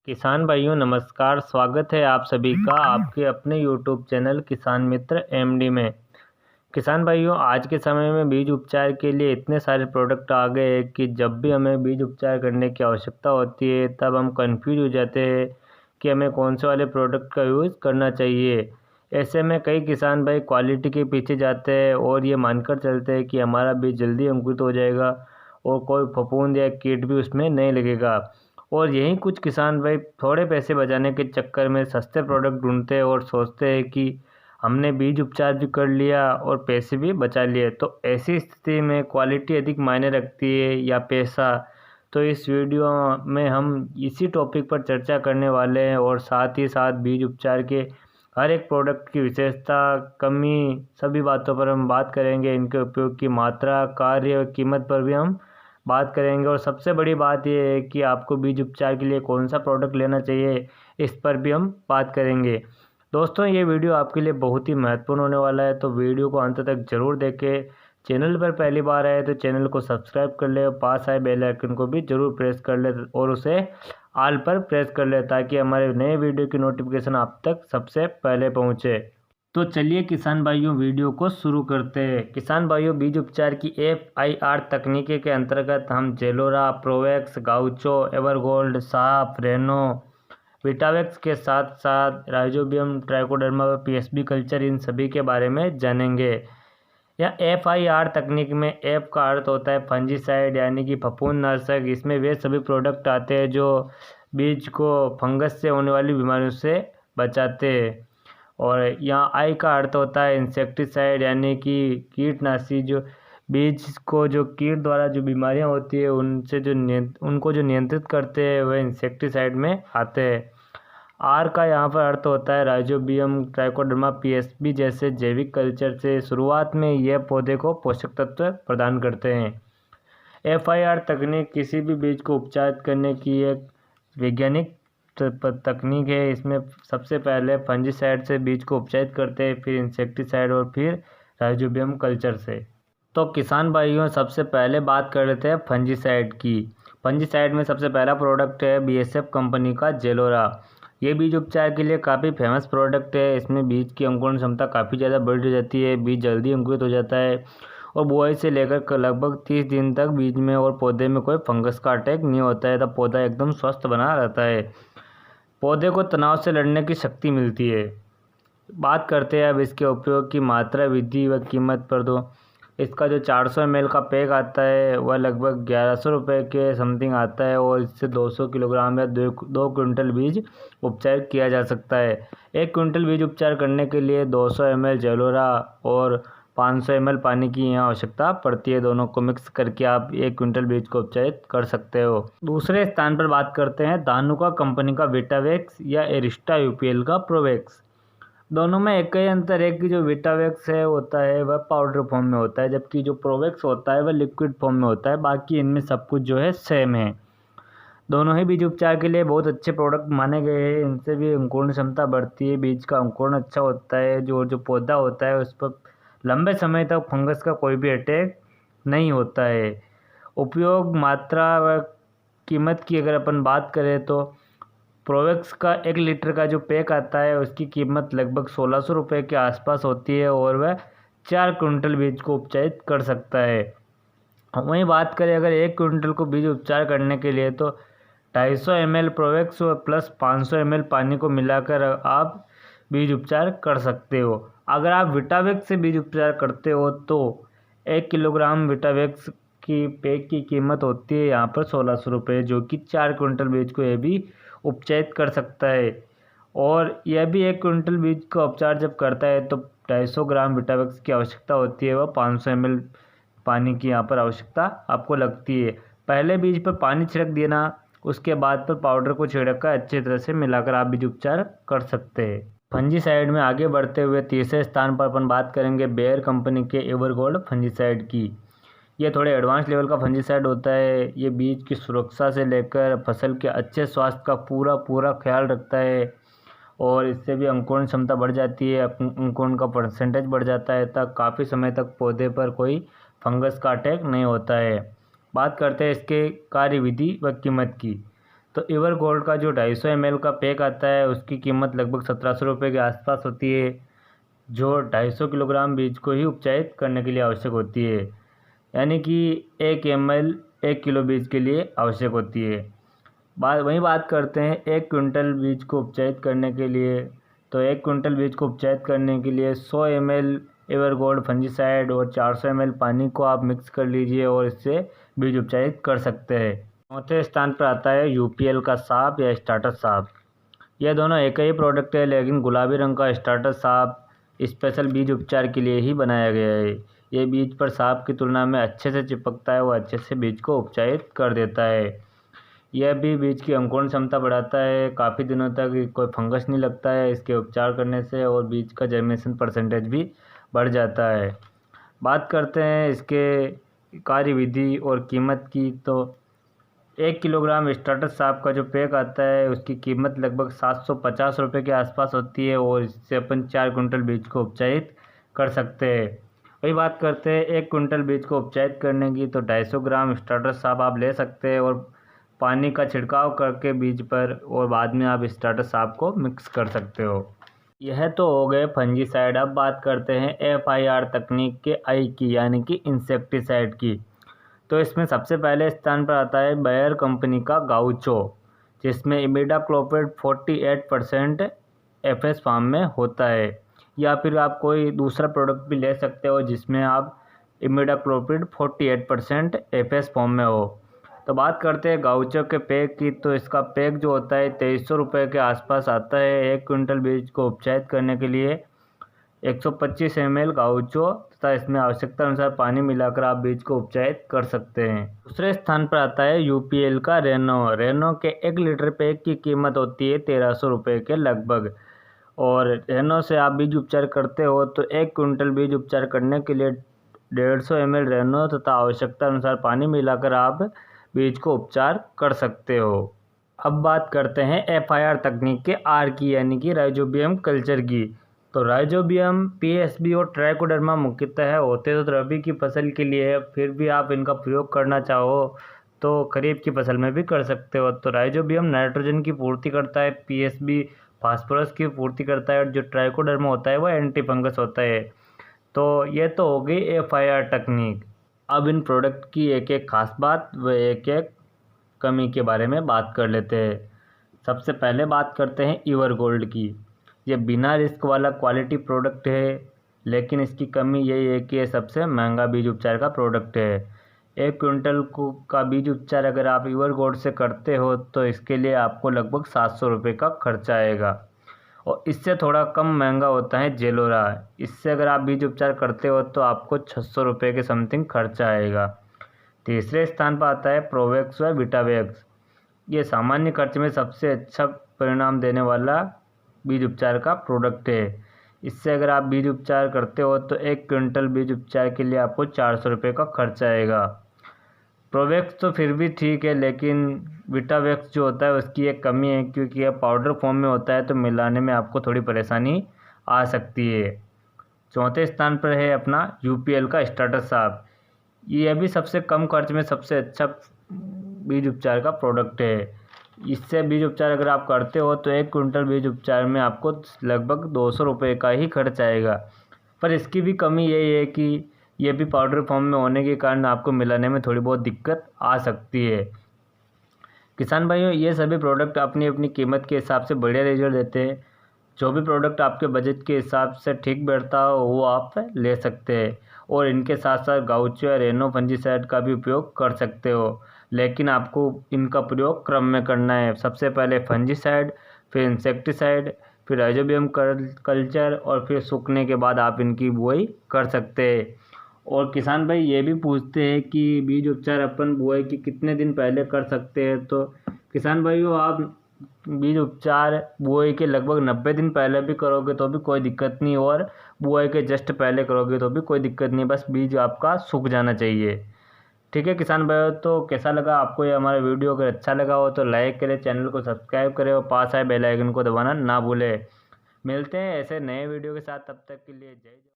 किसान भाइयों नमस्कार। स्वागत है आप सभी का आपके अपने YouTube चैनल किसान मित्र एमडी में। किसान भाइयों, आज के समय में बीज उपचार के लिए इतने सारे प्रोडक्ट आ गए हैं कि जब भी हमें बीज उपचार करने की आवश्यकता होती है तब हम कंफ्यूज हो जाते हैं कि हमें कौन से वाले प्रोडक्ट का यूज़ करना चाहिए। ऐसे में कई किसान भाई क्वालिटी के पीछे जाते हैं और ये मानकर चलते हैं कि हमारा बीज जल्दी अंकुरित हो जाएगा और कोई फफूंद या कीट भी उसमें नहीं लगेगा। और यही कुछ किसान भाई थोड़े पैसे बचाने के चक्कर में सस्ते प्रोडक्ट ढूंढते हैं और सोचते हैं कि हमने बीज उपचार भी कर लिया और पैसे भी बचा लिए। तो ऐसी स्थिति में क्वालिटी अधिक मायने रखती है या पैसा? तो इस वीडियो में हम इसी टॉपिक पर चर्चा करने वाले हैं और साथ ही साथ बीज उपचार के हर एक प्रोडक्ट की विशेषता, कमी, सभी बातों पर हम बात करेंगे। इनके उपयोग की मात्रा, कार्य और कीमत पर भी हम बात करेंगे। और सबसे बड़ी बात यह है कि आपको बीज उपचार के लिए कौन सा प्रोडक्ट लेना चाहिए, इस पर भी हम बात करेंगे। दोस्तों, ये वीडियो आपके लिए बहुत ही महत्वपूर्ण होने वाला है, तो वीडियो को अंत तक जरूर देखें। चैनल पर पहली बार आए तो चैनल को सब्सक्राइब कर ले और पास आए बेल आइकन को भी जरूर प्रेस कर ले और उसे ऑल पर प्रेस कर ले ताकि हमारे नए वीडियो की नोटिफिकेशन आप तक सबसे पहले पहुंचे। तो चलिए किसान भाइयों, वीडियो को शुरू करते हैं। किसान भाइयों, बीज उपचार की FIR तकनीकी के अंतर्गत हम जेलोरा, प्रोवेक्स, गाउचो, एवरगोल्ड, साफ, रेनो, विटावेक्स के साथ साथ राइजोबियम, ट्राइकोडर्मा व PSB कल्चर, इन सभी के बारे में जानेंगे। या FIR तकनीक में F का अर्थ होता है फंजीसाइड यानी कि फफूंद नाशक। इसमें वे सभी प्रोडक्ट आते हैं जो बीज को फंगस से होने वाली बीमारियों से बचाते हैं। और यहाँ I का अर्थ होता है इंसेक्टिसाइड यानी कि कीटनाशी, जो बीज को जो कीट द्वारा जो बीमारियाँ होती है उनसे उनको जो नियंत्रित करते हैं वह इंसेक्टिसाइड में आते हैं। R का यहाँ पर अर्थ होता है राइजोबियम, ट्राइकोडर्मा, PSB जैसे जैविक कल्चर से। शुरुआत में यह पौधे को पोषक तत्व प्रदान करते हैं। FIR तकनीक किसी भी बीज को उपचारित करने की एक वैज्ञानिक तकनीक है। इसमें सबसे पहले फंजीसाइड से बीज को उपचारित करते हैं, फिर इंसेक्टिसाइड और फिर राइजोबियम कल्चर से। तो किसान भाइयों, सबसे पहले बात कर लेते हैं फंजीसाइड की। फंजीसाइड में सबसे पहला प्रोडक्ट है BSF कंपनी का जेलोरा। ये बीज उपचार के लिए काफ़ी फेमस प्रोडक्ट है। इसमें बीज की अंकुरण क्षमता काफ़ी ज़्यादा बढ़ जाती है, बीज जल्दी अंकुरित हो जाता है और बुआई से लेकर लगभग 30 दिन तक बीज में और पौधे में कोई फंगस का अटैक नहीं होता है, तब पौधा एकदम स्वस्थ बना रहता है। पौधे को तनाव से लड़ने की शक्ति मिलती है। बात करते हैं अब इसके उपयोग की मात्रा, विधि व कीमत पर। दो इसका जो 400 ml का पैक आता है वह लगभग 1100 रुपये के समथिंग आता है और इससे 200 किलोग्राम या 2 क्विंटल बीज उपचार किया जा सकता है। 1 क्विंटल बीज उपचार करने के लिए 200 ml जेलोरा और 500 ml पानी की यहाँ आवश्यकता पड़ती है। दोनों को मिक्स करके आप 1 क्विंटल बीज को उपचारित कर सकते हो। दूसरे स्थान पर बात करते हैं धानुका कंपनी का विटावेक्स या एरिस्टा UPL का प्रोवेक्स। दोनों में एक ही अंतर है कि जो विटावेक्स है होता है वह पाउडर फॉर्म में होता है, जबकि जो प्रोवेक्स होता है वह लिक्विड फॉर्म में होता है। बाकी इनमें सब कुछ जो है सेम है। दोनों ही बीज उपचार के लिए बहुत अच्छे प्रोडक्ट माने गए हैं। इनसे भी अंकुरण क्षमता बढ़ती है, बीज का अंकुरण अच्छा होता है, जो पौधा होता है उस पर लंबे समय तक फंगस का कोई भी अटैक नहीं होता है। उपयोग, मात्रा व कीमत की अगर अपन बात करें तो प्रोवेक्स का 1 लीटर का जो पैक आता है उसकी कीमत लगभग 1600 रुपये के आसपास होती है और वह 4 क्विंटल बीज को उपचारित कर सकता है। वहीं बात करें अगर 1 क्विंटल को बीज उपचार करने के लिए तो 250 ml प्रोवेक्स प्लस 500 ml पानी को मिलाकर आप बीज उपचार कर सकते हो। अगर आप विटावेक्स से बीज उपचार करते हो तो 1 किलोग्राम विटावेक्स की पैक की कीमत होती है यहाँ पर 1600 रुपये, जो कि 4 क्विंटल बीज को यह भी उपचारित कर सकता है। और यह भी 1 क्विंटल बीज का उपचार जब करता है तो 250 ग्राम विटावेक्स की आवश्यकता होती है, वह 500 ml पानी की यहाँ पर आवश्यकता आपको लगती है। पहले बीज पर पानी छिड़क देना, उसके बाद पर पाउडर को छिड़क कर अच्छी तरह से मिलाकर आप बीज उपचार कर सकते हैं। फंजीसाइड में आगे बढ़ते हुए तीसरे स्थान पर अपन बात करेंगे बेयर कंपनी के एवरगोल्ड फंजीसाइड की। ये थोड़े एडवांस लेवल का फंजीसाइड होता है। ये बीज की सुरक्षा से लेकर फसल के अच्छे स्वास्थ्य का पूरा ख्याल रखता है और इससे भी अंकुरण क्षमता बढ़ जाती है, अंकुरण का परसेंटेज बढ़ जाता है, तक काफ़ी समय तक पौधे पर कोई फंगस का अटैक नहीं होता है। बात करते हैं इसके कार्यविधि व कीमत की। तो इवर गोल्ड का जो 250 ml का पैक आता है उसकी कीमत लगभग 1700 रुपये के आसपास होती है, जो 250 किलोग्राम बीज को ही उपचारित करने के लिए आवश्यक होती है, यानी कि 1 ml 1 किलो बीज के लिए आवश्यक होती है। बात करते हैं 1 क्विंटल बीज को उपचारित करने के लिए। तो 1 क्विंटल बीज को उपचारित करने के लिए 100 ml एवरगोल्ड फंजीसाइड और 400 ml पानी को आप मिक्स कर लीजिए और इससे बीज उपचारित कर सकते हैं। चौथे स्थान पर आता है यूपीएल का सांप या स्टार्टर सांप। यह दोनों एक ही प्रोडक्ट है, लेकिन गुलाबी रंग का स्टार्टर सांप स्पेशल बीज उपचार के लिए ही बनाया गया है। ये बीज पर सांप की तुलना में अच्छे से चिपकता है, वो अच्छे से बीज को उपचारित कर देता है। यह भी बीज की अंकुरण क्षमता बढ़ाता है, काफ़ी दिनों तक कोई फंगस नहीं लगता है इसके उपचार करने से, और बीज का जर्मिनेशन परसेंटेज भी बढ़ जाता है। बात करते हैं इसके कार्यविधि और कीमत की। तो 1 किलोग्राम स्टार्टर सांप का जो पैक आता है उसकी कीमत लगभग 750 रुपये के आसपास होती है, और इससे अपन 4 कुंटल बीज को उपचारित कर सकते हैं। वही बात करते हैं 1 कुंटल बीज को उपचारित करने की। तो 250 ग्राम स्टार्टर सांप आप ले सकते हैं और पानी का छिड़काव करके बीज पर, और बाद में आप स्टार्टर सांप को मिक्स कर सकते हो। यह तो हो गए फंजीसाइड। अब बात करते हैं FIR तकनीक के आई की, यानी कि इंसेक्टिसाइड की। तो इसमें सबसे पहले स्थान पर आता है बायर कंपनी का गाउचो, जिसमें इमिडाक्लोपिड 48% FS फॉर्म में होता है, या फिर आप कोई दूसरा प्रोडक्ट भी ले सकते हो जिसमें आप इमिडाक्लोपिड 48% FS फॉर्म में हो। तो बात करते हैं गाउचो के पैक की। तो इसका पैक जो होता है 2300 रुपये के आसपास आता है। 1 क्विंटल बीज को उपचारित करने के लिए 125 ml गाउचो तथा इसमें आवश्यकता अनुसार पानी मिलाकर आप बीज को उपचारित कर सकते हैं। दूसरे स्थान पर आता है यूपीएल का रेनो के 1 लीटर पैक की कीमत होती है 1300 रुपये के लगभग, और रेनो से आप बीज उपचार करते हो तो 1 क्विंटल बीज उपचार करने के लिए 150 ml रेनो तथा आवश्यकता अनुसार पानी मिलाकर आप बीज को उपचार कर सकते हो। अब बात करते हैं FIR तकनीक के आर की, यानी कि राइजोबियम कल्चर की। तो राइजोबियम, PSB और ट्राइकोडर्मा मुख्यतः होते तो रबी की फसल के लिए है, फिर भी आप इनका प्रयोग करना चाहो तो खरीफ की फसल में भी कर सकते हो। तो राइजोबियम नाइट्रोजन की पूर्ति करता है, PSB फास्फोरस की पूर्ति करता है, और जो ट्राइकोडर्मा होता है वो एंटी फंगस होता है। तो ये तो हो गई FIR तकनीक। अब इन प्रोडक्ट की एक एक खास बात व एक एक कमी के बारे में बात कर लेते हैं। सबसे पहले बात करते हैं इवर गोल्ड की। ये बिना रिस्क वाला क्वालिटी प्रोडक्ट है, लेकिन इसकी कमी यही है कि ये सबसे महंगा बीज उपचार का प्रोडक्ट है। 1 क्विंटल का बीज उपचार अगर आप इवर गोल्ड से करते हो तो इसके लिए आपको लगभग 700 रुपये का खर्चा आएगा, और इससे थोड़ा कम महंगा होता है जेलोरा। इससे अगर आप बीज उपचार करते हो तो आपको 600 रुपये के समथिंग खर्चा आएगा। तीसरे स्थान पर आता है प्रोवेक्स व विटावेक्स। ये सामान्य खर्च में सबसे अच्छा परिणाम देने वाला बीज उपचार का प्रोडक्ट है। इससे अगर आप बीज उपचार करते हो तो 1 क्विंटल बीज उपचार के लिए आपको 400 रुपये का खर्चा आएगा। प्रोवेक्स तो फिर भी ठीक है, लेकिन विटावेक्स जो होता है उसकी एक कमी है, क्योंकि यह पाउडर फॉर्म में होता है तो मिलाने में आपको थोड़ी परेशानी आ सकती है। चौथे स्थान पर है अपना यूपीएल का स्टार्टर सांप। ये भी सबसे कम खर्च में सबसे अच्छा बीज उपचार का प्रोडक्ट है। इससे बीज उपचार अगर आप करते हो तो 1 क्विंटल बीज उपचार में आपको लगभग 200 रुपये का ही खर्च आएगा। पर इसकी भी कमी यही है कि ये भी पाउडर फॉर्म में होने के कारण आपको मिलाने में थोड़ी बहुत दिक्कत आ सकती है। किसान भाइयों, ये सभी प्रोडक्ट अपनी अपनी कीमत के हिसाब से बढ़िया रिजल्ट देते हैं। जो भी प्रोडक्ट आपके बजट के हिसाब से ठीक बैठता हो वो आप ले सकते हैं, और इनके साथ साथ गाउचो या रेनो फंजीसाइड का भी उपयोग कर सकते हो, लेकिन आपको इनका प्रयोग क्रम में करना है। सबसे पहले फंजीसाइड, फिर इंसेक्टिसाइड, फिर राइजोबियम कल्चर, और फिर सूखने के बाद आप इनकी बुआई कर सकते हैं। और किसान भाई ये भी पूछते हैं कि बीज उपचार अपन बुआई के कितने दिन पहले कर सकते हैं। तो किसान भाइयों, आप बीज उपचार बुआई के लगभग 90 दिन पहले भी करोगे तो भी कोई दिक्कत नहीं, और बुआई के जस्ट पहले करोगे तो भी कोई दिक्कत नहीं, बस बीज आपका सूख जाना चाहिए। ठीक है किसान भाइयों, तो कैसा लगा आपको ये हमारा वीडियो? अगर अच्छा लगा हो तो लाइक करें, चैनल को सब्सक्राइब करें और पास आए बेल आइकन को दबाना ना भूलें। मिलते हैं ऐसे नए वीडियो के साथ, तब तक के लिए जय जय।